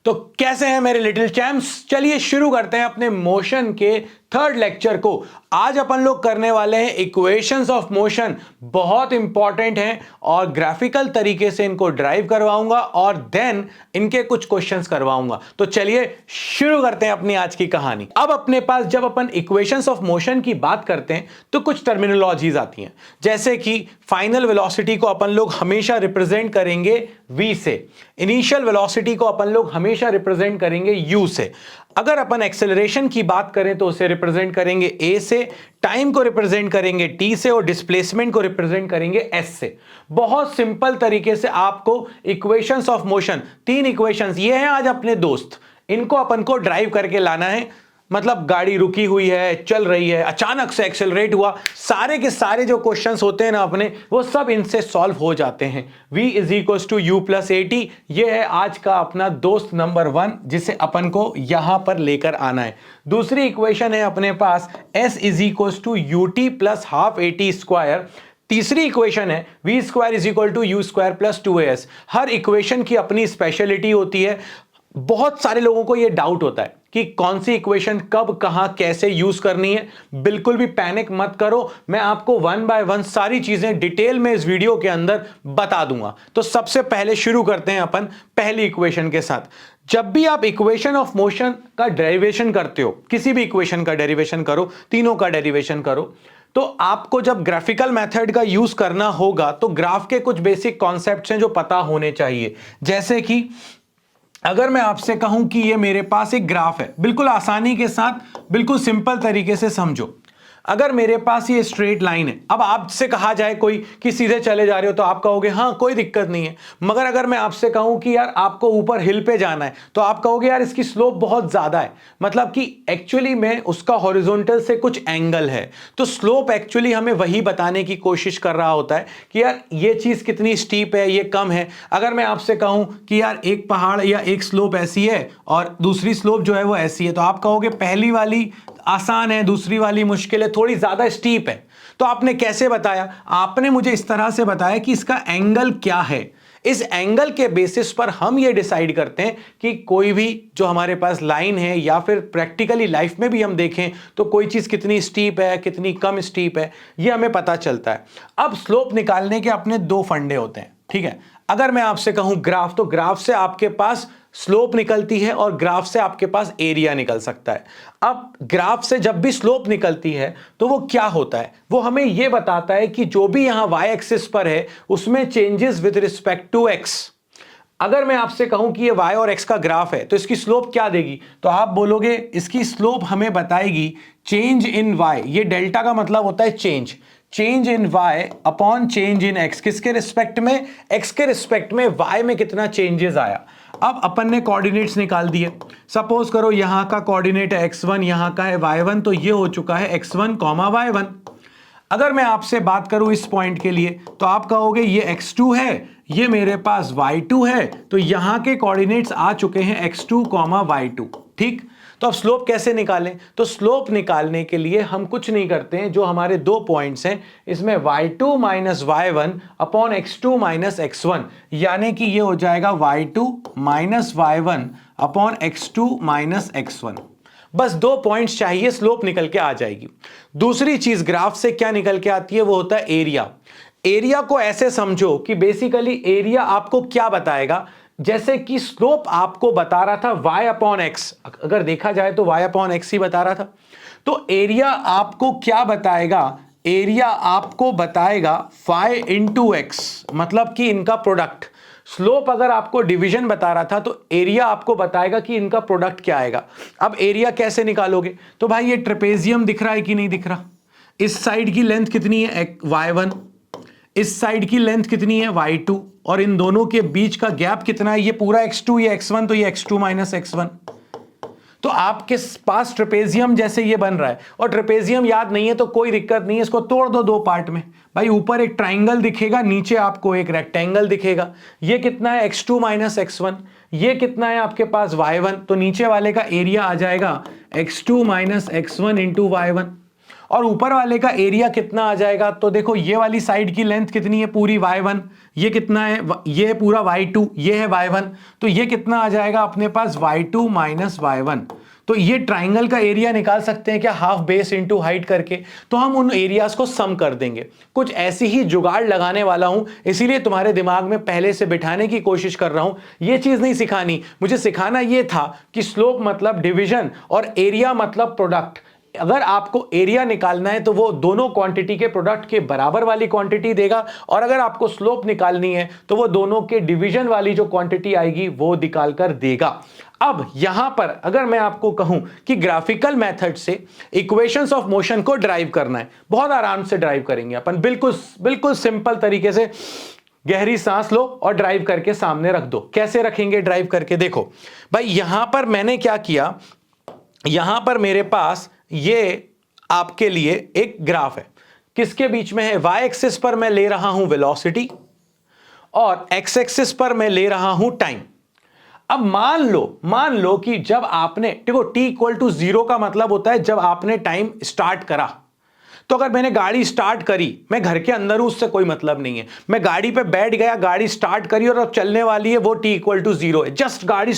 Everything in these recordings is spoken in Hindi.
तो कैसे हैं मेरे लिटिल चैम्प्स? चलिए शुरू करते हैं अपने मोशन के थर्ड लेक्चर को। आज अपन लोग करने वाले हैं इक्वेशंस ऑफ मोशन। बहुत इंपॉर्टेंट हैं और ग्राफिकल तरीके से इनको ड्राइव करवाऊंगा और देन इनके कुछ क्वेश्चंस करवाऊंगा। तो चलिए शुरू करते हैं अपनी आज की कहानी। अब अपने पास जब अपन इक्वेशंस ऑफ मोशन की बात करते हैं तो कुछ टर्मिनोलॉजीज आती हैं, जैसे कि फाइनल वेलोसिटी को अपन लोग हमेशा रिप्रेजेंट करेंगे v से, इनिशियल वेलोसिटी को अपन लोग हमेशा रिप्रेजेंट करेंगे u से। अगर अपन एक्सेलरेशन की बात करें तो उसे रिप्रेजेंट करेंगे a से, टाइम को रिप्रेजेंट करेंगे t से और डिस्प्लेसमेंट को रिप्रेजेंट करेंगे s से। बहुत सिंपल तरीके से आपको इक्वेशंस ऑफ मोशन, तीन इक्वेशंस ये हैं आज अपने दोस्त, इनको अपन को ड्राइव करके लाना है। मतलब गाड़ी रुकी हुई है, चल रही है, अचानक से एक्सेलरेट हुआ, सारे के सारे जो क्वेश्चंस होते हैं ना अपने, वो सब इनसे सॉल्व हो जाते हैं। v is equals to u plus a t, ये है आज का अपना दोस्त नंबर 1 जिसे अपन को यहां पर लेकर आना है। दूसरी इक्वेशन है अपने पास s is equals to u t plus half a t square. तीसरी इक्वेशन है v square is equal to u square plus 2as। हर इक्वेशन की अपनी स्पेशलिटी होती है। बहुत सारे लोगों को यह डाउट होता है कि कौन सी इक्वेशन कब कहां कैसे यूज करनी है। बिल्कुल भी पैनिक मत करो, मैं आपको 1 बाय 1 सारी चीजें डिटेल में इस वीडियो के अंदर बता दूंगा। तो सबसे पहले शुरू करते हैं अपन पहली इक्वेशन के साथ। जब भी आप इक्वेशन ऑफ मोशन का डेरिवेशन करते हो, किसी भी इक्वेशन का डेरिवेशन करो, तीनों का डेरिवेशन करो, तो आपको जब ग्राफिकल मेथड का यूज करना होगा तो ग्राफ के कुछ बेसिक कॉन्सेप्ट्स हैं जो पता होने चाहिए। जैसे कि अगर मैं आपसे कहूं कि ये मेरे पास एक ग्राफ है, बिल्कुल आसानी के साथ, बिल्कुल सिंपल तरीके से समझो। अगर मेरे पास ये स्ट्रेट लाइन है, अब आपसे कहा जाए कोई कि सीधे चले जा रहे हो तो आप कहोगे हाँ कोई दिक्कत नहीं है। मगर अगर मैं आपसे कहूं कि यार आपको ऊपर हिल पे जाना है तो आप कहोगे यार इसकी स्लोप बहुत ज्यादा है, मतलब कि एक्चुअली में उसका हॉरिजॉन्टल से कुछ एंगल है। तो स्लोप एक्चुअली हमें वही बताने की कोशिश कर रहा होता है कि यार ये चीज कितनी स्टीप है, ये कम है। अगर मैं आपसे कहूं कि यार एक पहाड़ या एक स्लोप ऐसी है और दूसरी स्लोप जो है वो ऐसी है, तो आप कहोगे पहली वाली आसान है, दूसरी वाली मुश्किल है, थोड़ी ज्यादा स्टीप है। तो आपने कैसे बताया? आपने मुझे इस तरह से बताया कि इसका एंगल क्या है। इस एंगल के बेसिस पर हम ये डिसाइड करते हैं कि कोई भी जो हमारे पास लाइन है, या फिर प्रैक्टिकली लाइफ में भी हम देखें तो कोई चीज कितनी स्टीप है, कितनी कम स्टीप है, ये हमें पता चलता है। अब स्लोप निकालने के अपने दो फंडे होते हैं, ठीक है। अगर मैं आपसे कहूं ग्राफ, तो ग्राफ से आपके पास स्लोप निकलती है और ग्राफ से आपके पास एरिया निकल सकता है। अब ग्राफ से जब भी स्लोप निकलती है तो वो क्या होता है, वो हमें यह बताता है कि जो भी यहां y एक्सिस पर है उसमें changes with respect to x। अगर मैं आपसे कहूं कि ये y और x का ग्राफ है तो इसकी स्लोप क्या देगी, तो आप बोलोगे इसकी स्लोप हमें बताएगी चेंज इन y। ये डेल्टा का मतलब होता है change, change in y upon change in x। किसके रिस्पेक्ट में? x के रिस्पेक्ट में y में कितना चेंजेस आया। अब अपन ने कोऑर्डिनेट्स निकाल दिए। सपोज करो यहां का कोऑर्डिनेट है x1, यहां का है y1, तो ये हो चुका है x1, y1। अगर मैं आपसे बात करूं इस पॉइंट के लिए तो आप कहोगे ये x2 है, ये मेरे पास y2 है, तो यहां के कोऑर्डिनेट्स आ चुके हैं x2, y2, ठीक। तो अब स्लोप कैसे निकालें? तो स्लोप निकालने के लिए हम कुछ नहीं करते हैं, जो हमारे दो पॉइंट्स हैं इसमें y2 minus y1 upon x2 minus x1, यानी कि ये हो जाएगा y2 minus y1 upon x2 minus x1। बस दो पॉइंट्स चाहिए, स्लोप निकल के आ जाएगी। दूसरी चीज ग्राफ से क्या निकल के आती है, वो होता है एरिया। एरिया को ऐसे समझो कि बेसिकली एरिया आपको क्या बताएगा, जैसे कि स्लोप आपको बता रहा था y अपॉन एक्स, अगर देखा जाए तो y अपॉन एक्स ही बता रहा था, तो एरिया आपको क्या बताएगा? एरिया आपको बताएगा फाई इंटू एक्स, मतलब कि इनका प्रोडक्ट। स्लोप अगर आपको डिवीजन बता रहा था तो एरिया आपको बताएगा कि इनका प्रोडक्ट क्या आएगा। अब एरिया कैसे निकालोगे? तो भाई ये ट्रेपेजियम दिख रहा है कि नहीं दिख रहा? इस साइड की लेंथ कितनी है? y1, इस साइड की लेंथ कितनी है? y2, और इन दोनों के बीच का गैप कितना है? ये पूरा x2, ये x1, तो ये x2 माइनस x1। तो आपके पास ट्रेपेजियम जैसे ये बन रहा है, और ट्रेपेजियम याद नहीं है तो कोई दिक्कत नहीं है, इसको तोड़ दो दो पार्ट में। भाई ऊपर एक ट्राइंगल दिखेगा, नीचे आपको एक रेक्टेंगल दिखेगा। ये कितना है? x2 minus x1। ये कितना है आपके पास? y1, तो नीचे वाले का एरिया आ जाएगा x2 minus x1 into y1। और ऊपर वाले का एरिया कितना आ जाएगा, तो देखो ये वाली साइड की लेंथ कितनी है पूरी y1, ये कितना है, ये पूरा y2, ये है y1, तो ये कितना आ जाएगा अपने पास y2 माइनस y1। तो ये ट्राइंगल का एरिया निकाल सकते हैं क्या, हाफ बेस इनटू हाइट करके। तो हम उन एरियाज को सम कर देंगे। कुछ ऐसी ही जुगाड़ लगाने वाला हूं, इसीलिए तुम्हारे दिमाग में पहले से बिठाने की कोशिश कर रहा हूं। ये चीज नहीं सिखानी, मुझे सिखाना ये था कि स्लोप मतलब डिवीजन और एरिया मतलब प्रोडक्ट। अगर आपको एरिया निकालना है तो वो दोनों क्वांटिटी के प्रोडक्ट के बराबर वाली क्वांटिटी देगा, और अगर आपको स्लोप निकालनी है तो वो दोनों के डिवीजन वाली जो क्वांटिटी आएगी वो निकाल कर देगा। अब यहां पर अगर मैं आपको कहूं कि ग्राफिकल मेथड से इक्वेशंस ऑफ मोशन को ड्राइव करना है, बहुत आराम से ड्राइव करेंगे अपन, बिल्कुल सिंपल तरीके से। गहरी सांस लो और ड्राइव करके सामने रख दो। कैसे रखेंगे ड्राइव करके, देखो भाई यहां पर मैंने क्या किया, यहां पर मेरे पास ये आपके लिए एक ग्राफ है, किसके बीच में है, वाई एक्सिस पर मैं ले रहा हूं वेलोसिटी और एक्स एक्सिस पर मैं ले रहा हूं टाइम। अब मान लो कि जब आपने, देखो t इक्वल टू 0 का मतलब होता है जब आपने टाइम स्टार्ट करा। तो अगर मैंने गाड़ी स्टार्ट करी, मैं घर के अंदर हूं, उससे कोई मतलब नहीं है, मैं गाड़ी पे बैठ गया, गाड़ी स्टार्ट करी और अब चलने वाली है, वो t इक्वल टू 0 है। जस्ट गाड़ी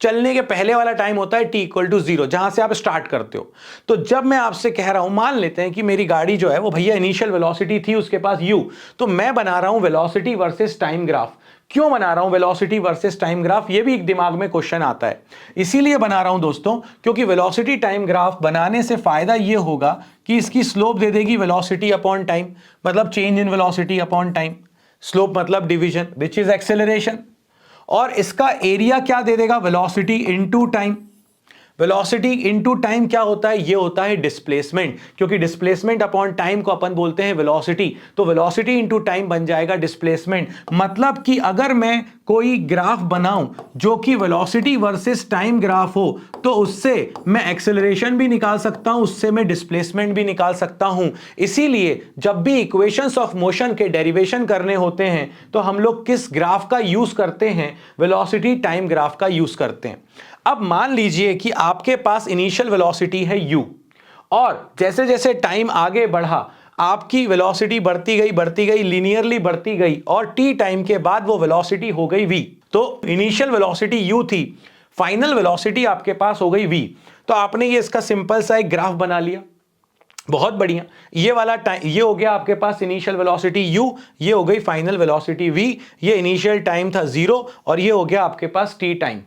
चलने के पहले वाला टाइम होता है t इक्वल टू 0, जहां से आप स्टार्ट करते हो। तो जब मैं आपसे कह रहा हूं, मान लेते हैं कि मेरी गाड़ी जो है वो भैया इनिशियल वेलोसिटी थी उसके पास u, तो मैं बना रहा हूं वेलोसिटी वर्सेस टाइम ग्राफ। क्यों बना रहा हूं वेलोसिटी वर्सेस टाइम ग्राफ, ये भी एक दिमाग में क्वेश्चन आता है। इसीलिए बना रहा हूं दोस्तों, क्योंकि वेलोसिटी टाइम ग्राफ बनाने से फायदा ये होगा कि इसकी स्लोप दे देगी वेलोसिटी अपॉन टाइम, मतलब change in velocity upon time. Slope मतलब डिवीजन विच इज एक्सेलरेशन, और इसका एरिया क्या दे देगा, velocity into time. Velocity into time क्या होता है, ये होता है डिस्प्लेसमेंट, क्योंकि डिस्प्लेसमेंट अपॉन टाइम को अपन बोलते हैं वेलोसिटी, तो वेलोसिटी इनटू टाइम बन जाएगा डिस्प्लेसमेंट। मतलब कि अगर मैं कोई ग्राफ बनाऊं जो कि वेलोसिटी वर्सेस टाइम ग्राफ हो, तो उससे मैं एक्सेलरेशन भी निकाल सकता हूं, उससे मैं डिस्प्लेसमेंट भी निकाल सकता हूं। इसीलिए जब भी इक्वेशंस ऑफ मोशन के डेरिवेशन करने होते हैं तो हम लोग किस ग्राफ का यूज करते हैं, वेलोसिटी टाइम ग्राफ का यूज करते हैं। अब मान लीजिए कि आपके पास इनिशियल वेलोसिटी है u, और जैसे जैसे टाइम आगे बढ़ा आपकी वेलोसिटी बढ़ती गई लीनियरली बढ़ती गई, और t टाइम के बाद वो वेलोसिटी हो गई v। तो इनिशियल वेलोसिटी u थी, फाइनल वेलोसिटी आपके पास हो गई v। तो आपने ये इसका सिंपल सा एक ग्राफ बना लिया, बहुत बढ़िया। ये वाला टाइम, ये हो गया आपके पास इनिशियल वेलोसिटी u, ये हो गई फाइनल वेलोसिटी v, ये इनिशियल टाइम था 0 और ये हो गया आपके पास t टाइम।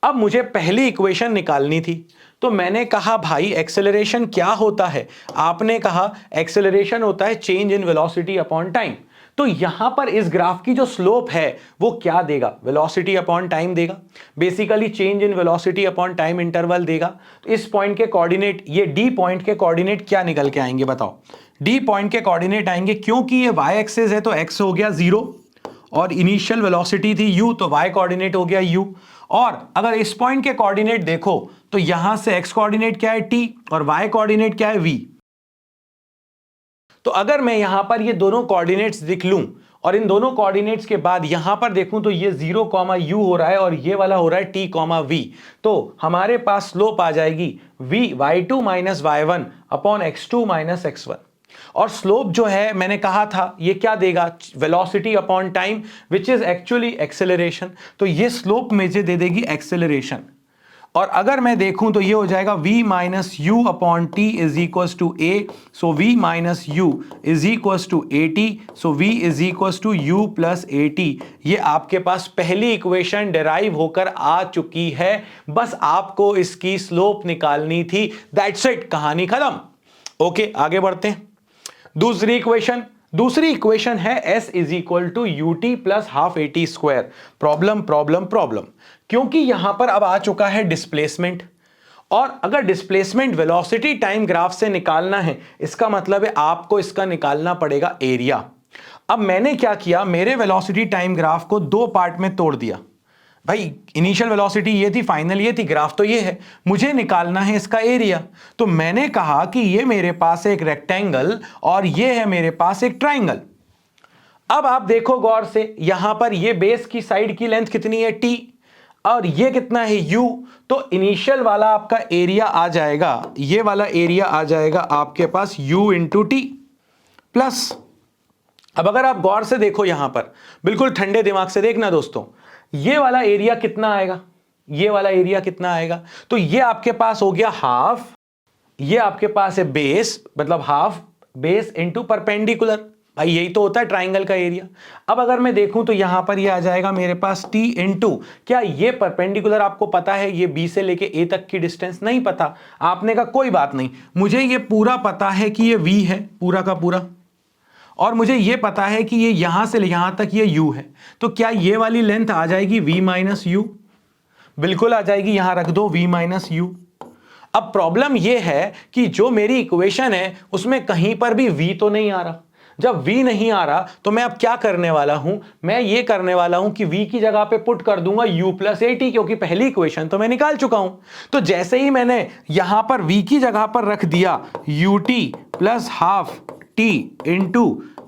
अब मुझे पहली इक्वेशन निकालनी थी, तो मैंने कहा भाई एक्सेलरेशन क्या होता है, आपने कहा एक्सेलरेशन होता है change in velocity upon time. तो यहां पर इस ग्राफ की जो स्लोप है वो क्या देगा, वेलोसिटी अपॉन टाइम देगा, basically change in velocity upon time interval देगा। तो इस पॉइंट के कोऑर्डिनेट, ये डी पॉइंट के कोऑर्डिनेट क्या निकल के आएंगे बताओ, डी पॉइंट के कोऑर्डिनेट आएंगे, क्योंकि ये वाई एक्सिस है तो एक्स हो गया 0 और इनिशियल वेलोसिटी थी u, तो y कोऑर्डिनेट हो गया u। और अगर इस पॉइंट के कोऑर्डिनेट देखो तो यहां से x कोऑर्डिनेट क्या है t और y कोऑर्डिनेट क्या है v। तो अगर मैं यहां पर ये दोनों कोऑर्डिनेट्स लिख लूं और इन दोनों कोऑर्डिनेट्स के बाद यहां पर देखूं तो ये 0, u हो रहा है और ये वाला हो रहा है t, v। तो हमारे पास स्लोप आ जाएगी v y2 minus y1 upon x2 minus x1। और स्लोप जो है मैंने कहा था ये क्या देगा, velocity upon time which is actually acceleration. तो ये स्लोप मुझे दे देगी एक्सेलरेशन। और अगर मैं देखूं तो ये हो जाएगा v minus u upon t is equal to a, so v minus u is equal to a t, so v is equal to u plus a t. ये आपके पास पहली इक्वेशन डेराइव होकर आ चुकी है, बस आपको इसकी स्लोप निकालनी थी, दैट्स इट, कहानी खत्म। ओके आगे बढ़ते हैं। दूसरी इक्वेशन है s is equal to u t plus half a t square. Problem, क्योंकि यहां पर अब आ चुका है डिस्प्लेसमेंट, और अगर डिस्प्लेसमेंट वेलोसिटी टाइम ग्राफ से निकालना है इसका मतलब है आपको इसका निकालना पड़ेगा एरिया। अब मैंने क्या किया, मेरे वेलोसिटी टाइम ग्राफ को दो पार्ट में तोड़ दिया। भाई इनिशियल वेलोसिटी ये थी, फाइनल ये थी, ग्राफ तो ये है, मुझे निकालना है इसका एरिया। तो मैंने कहा कि ये मेरे पास एक रेक्टेंगल और ये है मेरे पास एक ट्राइंगल। अब आप देखो गौर से, यहां पर ये बेस की साइड की लेंथ कितनी है t, और ये कितना है u, तो इनिशियल वाला आपका एरिया आ जाएगा, ये वाला एरिया आ जाएगा आपके पास u इंटू टी प्लस। अब अगर आप गौर से देखो यहां पर, बिल्कुल ठंडे दिमाग से देखना दोस्तों, ये वाला एरिया कितना आएगा, ये वाला एरिया कितना आएगा, तो ये आपके पास हो गया हाफ, ये आपके पास है बेस, मतलब हाफ बेस इंटू परपेंडिकुलर, भाई यही तो होता है ट्राइंगल का एरिया। अब अगर मैं देखूं तो यहां पर ये आ जाएगा मेरे पास t इंटू, क्या ये परपेंडिकुलर आपको पता है, ये b से लेके a तक की डिस्टेंस नहीं पता, आपने कहा कोई बात नहीं, मुझे ये पूरा पता है कि ये v है पूरा का पूरा, और मुझे ये पता है कि ये यहां से यहां तक ये u है, तो क्या ये वाली लेंथ आ जाएगी v माइनस यू, बिल्कुल आ जाएगी, यहां रख दो v माइनस यू। अब प्रॉब्लम ये है कि जो मेरी इक्वेशन है उसमें कहीं पर भी v तो नहीं आ रहा। जब v नहीं आ रहा तो मैं अब क्या करने वाला हूं, मैं ये करने वाला हूं कि v की जगह पे पुट कर दूंगा u प्लस ए टी, क्योंकि पहली इक्वेशन तो मैं निकाल चुका हूं। तो जैसे ही मैंने यहां पर v की जगह पर रख दिया u t plus half T into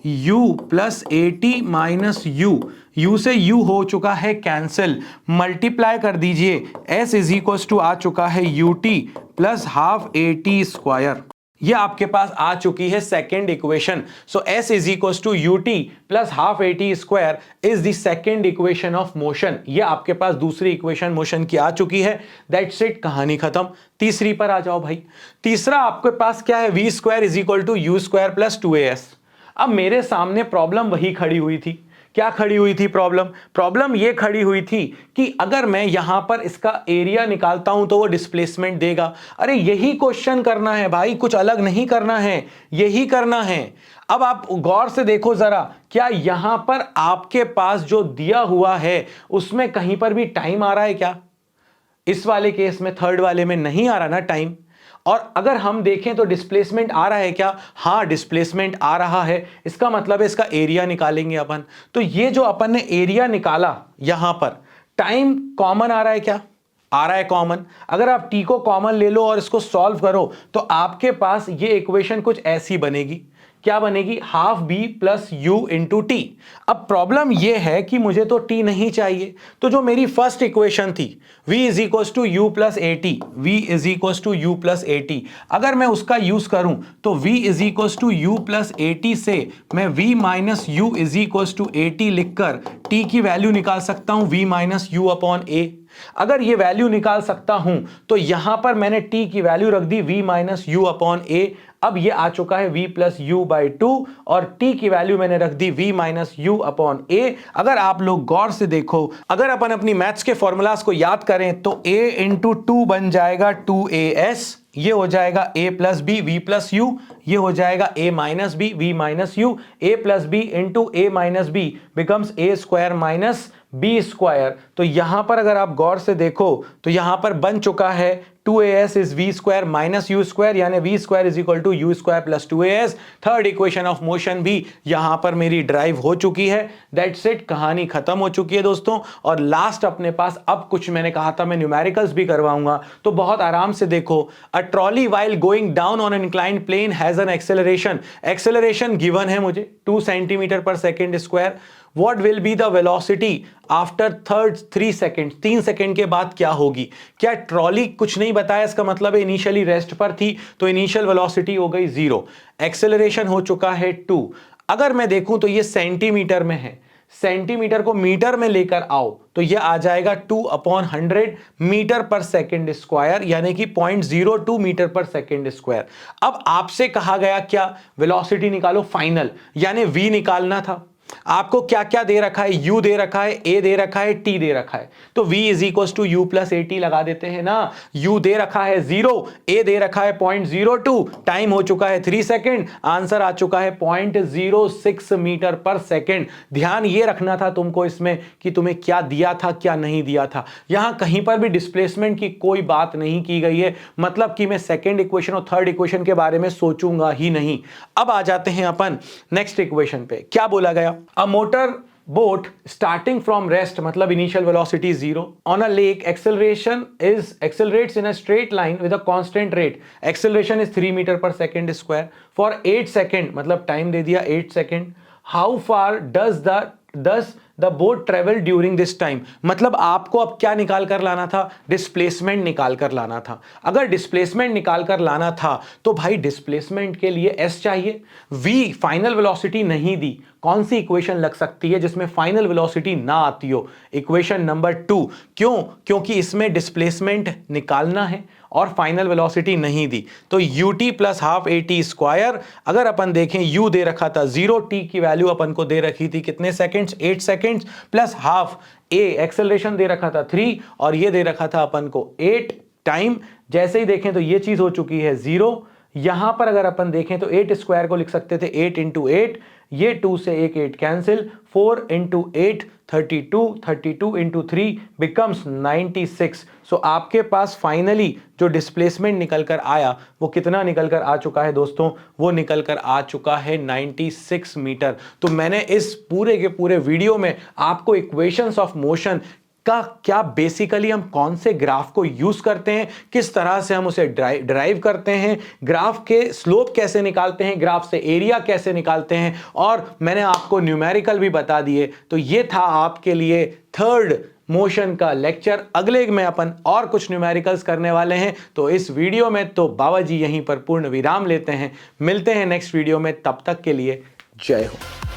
u plus a T minus u से u हो चुका है कैंसिल, मल्टीप्लाई कर दीजिए, s इज इक्वल टू आ चुका है u t plus half a t square, ये आपके पास आ चुकी है second equation. So s is equal to u t plus half a t square is the second equation of motion, ये आपके पास दूसरी इक्वेशन मोशन की आ चुकी है। दैट्स इट, कहानी खत्म। तीसरी पर आ जाओ भाई। तीसरा आपके पास क्या है, v square is equal to u square plus 2as। अब मेरे सामने प्रॉब्लम वही खड़ी हुई थी, क्या खड़ी हुई थी प्रॉब्लम, प्रॉब्लम ये खड़ी हुई थी कि अगर मैं यहां पर इसका एरिया निकालता हूं तो वो डिस्प्लेसमेंट देगा। अरे यही क्वेश्चन करना है भाई, कुछ अलग नहीं करना है, यही करना है। अब आप गौर से देखो जरा, क्या यहां पर आपके पास जो दिया हुआ है उसमें कहीं पर भी टाइम आ रहा है क्या, इस वाले केस में थर्ड वाले में नहीं आ रहा ना टाइम। और अगर हम देखें तो डिस्प्लेसमेंट आ रहा है क्या, हाँ डिस्प्लेसमेंट आ रहा है, इसका मतलब है इसका एरिया निकालेंगे अपन। तो ये जो अपन ने एरिया निकाला यहां पर, टाइम कॉमन आ रहा है क्या, आ रहा है कॉमन। अगर आप t को कॉमन ले लो और इसको सॉल्व करो तो आपके पास ये इक्वेशन कुछ ऐसी बनेगी, क्या बनेगी, half b plus u into t. अब प्रॉब्लम यह है कि मुझे तो t नहीं चाहिए, तो जो मेरी फर्स्ट इक्वेशन थी v is equal to u plus a t, v is equal to u plus a t, अगर मैं उसका यूज करूं तो v is equal to u plus a t से मैं v minus u is equal to a t लिखकर t की वैल्यू निकाल सकता हूं v minus u upon a. अगर ये वैल्यू निकाल सकता हूं तो यहां पर मैंने t की वैल्यू रख दी v माइनस यू अपॉन ए। अब ये आ चुका है v plus you by two और t की वैल्यू मैंने रख दी v minus u upon a. अगर आप लोग गौर से देखो, अगर अपन अपनी मैथ्स के फॉर्मूलाज को याद करें तो a इंटू टू बन जाएगा 2as, ये हो जाएगा a plus b v plus u, ये हो जाएगा a minus b v minus u, a plus b into a minus b becomes a square minus b square. तो यहां पर अगर आप गौर से देखो तो यहां पर बन चुका है 2as is v square minus u square, यानी v square is equal to u square plus 2as। Third equation of motion भी यहां पर मेरी ड्राइव हो चुकी है। दैट्स इट, कहानी खत्म हो चुकी है दोस्तों। और लास्ट अपने पास अब कुछ, मैंने कहा था मैं न्यूमेरिकल्स भी करवाऊंगा, तो बहुत आराम से देखो। A trolley while going down on an inclined plane has an acceleration, acceleration given है मुझे 2 centimetre per second square. What will be the velocity after third 3 second, 3 second के बाद क्या होगी। क्या ट्रॉली कुछ नहीं बताया, इसका मतलब है इनिशियली रेस्ट पर थी तो इनिशियल वेलोसिटी हो गई 0, एक्सेलरेशन हो चुका है 2। अगर मैं देखूं तो ये सेंटीमीटर में है, सेंटीमीटर को मीटर में लेकर आओ तो ये आ जाएगा 2/100 मीटर पर सेकेंड स्क्वायर, यानी कि 0.02 मीटर पर सेकेंड स्क्वायर। अब आपसे कहा गया क्या, वेलोसिटी निकालो फाइनल, यानी v निकालना था। आपको क्या क्या दे रखा है, u दे रखा है, a दे रखा है, t दे रखा है, तो v is equal to u plus a t लगा देते हैं ना। u दे रखा है 0, a दे रखा है 0.02, टाइम हो चुका है 3 सेकेंड, आंसर आ चुका है 0.06 मीटर पर सेकेंड। ध्यान ये रखना था तुमको इसमें कि तुम्हें क्या दिया था क्या नहीं दिया था, यहां कहीं पर भी डिस्प्लेसमेंट की कोई बात नहीं की गई है, मतलब कि मैं सेकेंड इक्वेशन और थर्ड इक्वेशन के बारे में सोचूंगा ही नहीं। अब आ जाते हैं अपन नेक्स्ट इक्वेशन पे, क्या बोला गया, A motor boat starting from rest, मतलब initial velocity is 0, on a lake accelerates in a straight line with a constant rate, acceleration is 3 meter per second square for 8 second, मतलब time दे दिया 8 second. How far does the boat travel during this time, मतलब आपको अब क्या निकाल कर लाना था, डिस्प्लेसमेंट निकाल कर लाना था। अगर डिस्प्लेसमेंट निकाल कर लाना था तो भाई डिस्प्लेसमेंट के लिए एस चाहिए, वी फाइनल वेलोसिटी नहीं दी। कौन सी इक्वेशन लग सकती है जिसमें फाइनल वेलोसिटी ना आती हो? Equation number 2। क्यों? क्योंकि इसमें डिस्प्लेसमेंट निकालना है और फाइनल वेलोसिटी नहीं दी। तो ut plus half at square, अगर अपन देखें u दे रखा था 0, t की वैल्यू अपन को दे रखी थी कितने seconds, 8 seconds, plus half a acceleration दे रखा था 3 और ये दे रखा था अपन को 8 टाइम। जैसे ही देखें तो ये चीज हो चुकी है 0। यहां पर अगर अपन देखें तो 8 स्क्वायर को लिख सकते थे 8 इंटू 8, ये 2 से एक 8 कैंसिल, 4 इंटू 8 32, 32 इंटू 3 बिकम्स 96। सो आपके पास फाइनली जो डिस्प्लेसमेंट निकल कर आया वो कितना निकल कर आ चुका है दोस्तों? वो निकल कर आ चुका है 96 मीटर। तो मैंने इस पूरे के पूरे वीडियो में आपको इक्वेशंस ऑफ मोशन का क्या बेसिकली हम कौन से ग्राफ को यूज करते हैं, किस तरह से हम उसे ड्राइव करते हैं, ग्राफ के स्लोप कैसे निकालते हैं, ग्राफ से एरिया कैसे निकालते हैं, और मैंने आपको न्यूमेरिकल भी बता दिए। तो ये था आपके लिए थर्ड मोशन का लेक्चर। अगले में अपन और कुछ न्यूमेरिकल्स करने वाले हैं। तो इस वीडियो में तो बाबा जी यहीं पर पूर्ण विराम लेते हैं। मिलते हैं नेक्स्ट वीडियो में, तब तक के लिए जय हो।